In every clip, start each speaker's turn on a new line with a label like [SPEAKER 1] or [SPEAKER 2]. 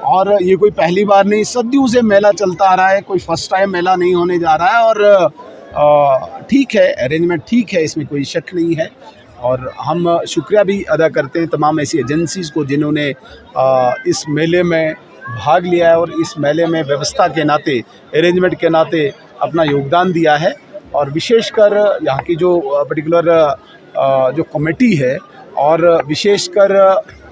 [SPEAKER 1] और ये कोई पहली बार नहीं, सदियों से मेला चलता आ रहा है, कोई फर्स्ट टाइम मेला नहीं होने जा रहा है। और ठीक है, अरेंजमेंट ठीक है, इसमें कोई शक नहीं है। और हम शुक्रिया भी अदा करते हैं तमाम ऐसी एजेंसीज़ को जिन्होंने इस मेले में भाग लिया है और इस मेले में व्यवस्था के नाते, अरेंजमेंट के नाते अपना योगदान दिया है। और विशेषकर यहाँ की जो पर्टिकुलर जो कमेटी है और विशेषकर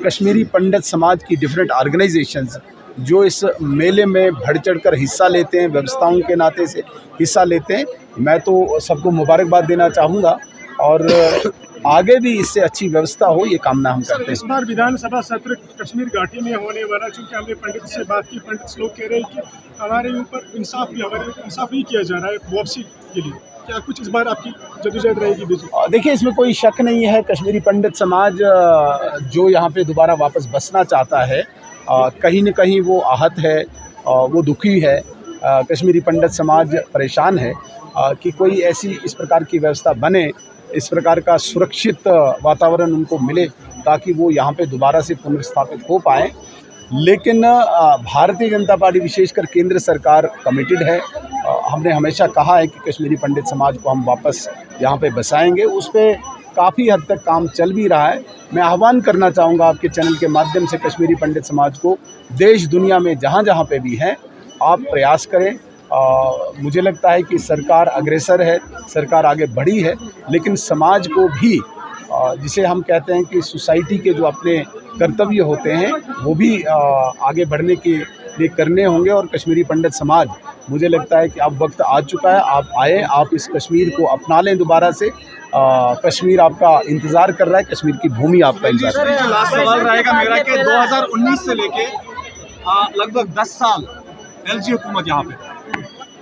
[SPEAKER 1] कश्मीरी पंडित समाज की डिफरेंट ऑर्गेनाइजेशंस जो इस मेले में बढ़ चढ़कर हिस्सा लेते हैं, व्यवस्थाओं के नाते से हिस्सा लेते हैं, मैं तो सबको मुबारकबाद देना चाहूँगा और आगे भी इससे अच्छी व्यवस्था हो, ये कामना हम करते हैं।
[SPEAKER 2] इस बार विधानसभा सत्र कश्मीर घाटी में होने वाला, चूँकि हमने पंडित से बात की, पंडित लोग कह रहे हैं कि हमारे ऊपर इंसाफ नहीं किया जा रहा है वापसी के लिए, क्या कुछ इस बार आपकी जदोजहद रहेगी?
[SPEAKER 1] देखिए, इसमें कोई शक नहीं है, कश्मीरी पंडित समाज जो यहाँ पे दोबारा वापस बसना चाहता है, कहीं न कहीं वो आहत है, वो दुखी है। कश्मीरी पंडित समाज परेशान है कि कोई ऐसी इस प्रकार की व्यवस्था बने, इस प्रकार का सुरक्षित वातावरण उनको मिले ताकि वो यहाँ पे दोबारा से पुनर्स्थापित हो पाएँ। लेकिन भारतीय जनता पार्टी विशेषकर केंद्र सरकार कमिटेड है। हमने हमेशा कहा है कि कश्मीरी पंडित समाज को हम वापस यहाँ पे बसाएंगे, उस पर काफ़ी हद तक काम चल भी रहा है। मैं आह्वान करना चाहूँगा आपके चैनल के माध्यम से कश्मीरी पंडित समाज को, देश दुनिया में जहाँ जहाँ पे भी हैं, आप प्रयास करें। मुझे लगता है कि सरकार अग्रसर है, सरकार आगे बढ़ी है, लेकिन समाज को भी जिसे हम कहते हैं कि सोसाइटी के जो अपने कर्तव्य होते हैं वो भी आगे बढ़ने के लिए करने होंगे। और कश्मीरी पंडित समाज, मुझे लगता है कि अब वक्त आ चुका है, आप आए, आप इस कश्मीर को अपना लें दोबारा से। कश्मीर आपका इंतज़ार कर रहा है, कश्मीर की भूमि आपका इंतज़ार कर रही है।
[SPEAKER 3] लास्ट सवाल रहेगा मेरा कि 2019 से लेके लगभग 10 साल एलजी हुकूमत यहाँ पे,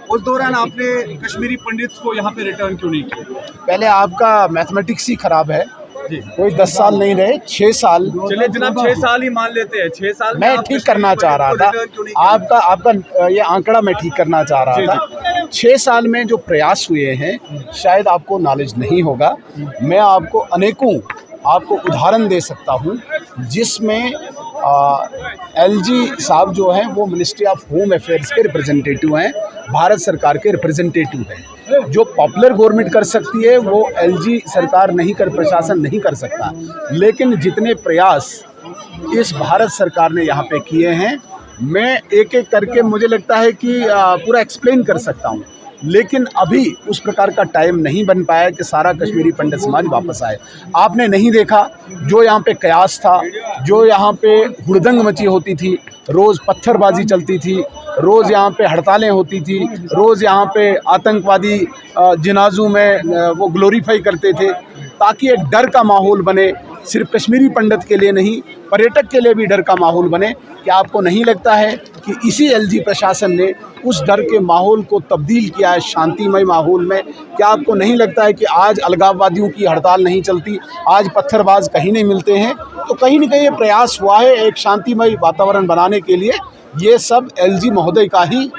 [SPEAKER 3] उस दौरान आपने कश्मीरी पंडित को यहाँ पे रिटर्न क्यों नहीं किया? पहले
[SPEAKER 1] आपका मैथमेटिक्स ही ख़राब है, कोई 10 साल नहीं रहे, 6 साल।
[SPEAKER 3] चलिए जनाब, 6 साल ही मान लेते हैं, 6 साल
[SPEAKER 1] मैं ठीक करना चाह रहा था, आपका ये आंकड़ा मैं ठीक करना चाह रहा था। 6 साल में जो प्रयास हुए हैं शायद आपको नॉलेज नहीं होगा। मैं आपको अनेकों उदाहरण दे सकता हूँ जिसमें एलजी साहब जो हैं वो मिनिस्ट्री ऑफ होम अफेयर्स के रिप्रेजेंटेटिव हैं, भारत सरकार के रिप्रेजेंटेटिव हैं। जो पॉपुलर गवर्नमेंट कर सकती है वो एलजी सरकार नहीं प्रशासन नहीं कर सकता। लेकिन जितने प्रयास इस भारत सरकार ने यहाँ पे किए हैं, मैं एक एक करके मुझे लगता है कि पूरा एक्सप्लेन कर सकता हूँ, लेकिन अभी उस प्रकार का टाइम नहीं बन पाया कि सारा कश्मीरी पंडित समाज वापस आए। आपने नहीं देखा जो यहाँ पे कयास था, जो यहाँ पे हुड़दंग मची होती थी, रोज़ पत्थरबाजी चलती थी, रोज़ यहाँ पे हड़तालें होती थी, रोज़ यहाँ पे आतंकवादी जनाजों में वो ग्लोरीफाई करते थे ताकि एक डर का माहौल बने, सिर्फ कश्मीरी पंडित के लिए नहीं, पर्यटक के लिए भी डर का माहौल बने। क्या आपको नहीं लगता है कि इसी एलजी प्रशासन ने उस डर के माहौल को तब्दील किया है शांतिमय माहौल में? क्या आपको नहीं लगता है कि आज अलगाववादियों की हड़ताल नहीं चलती, आज पत्थरबाज कहीं नहीं मिलते हैं? तो कहीं न कहीं ये प्रयास हुआ है एक शांतिमय वातावरण बनाने के लिए। ये सब एलजी महोदय का ही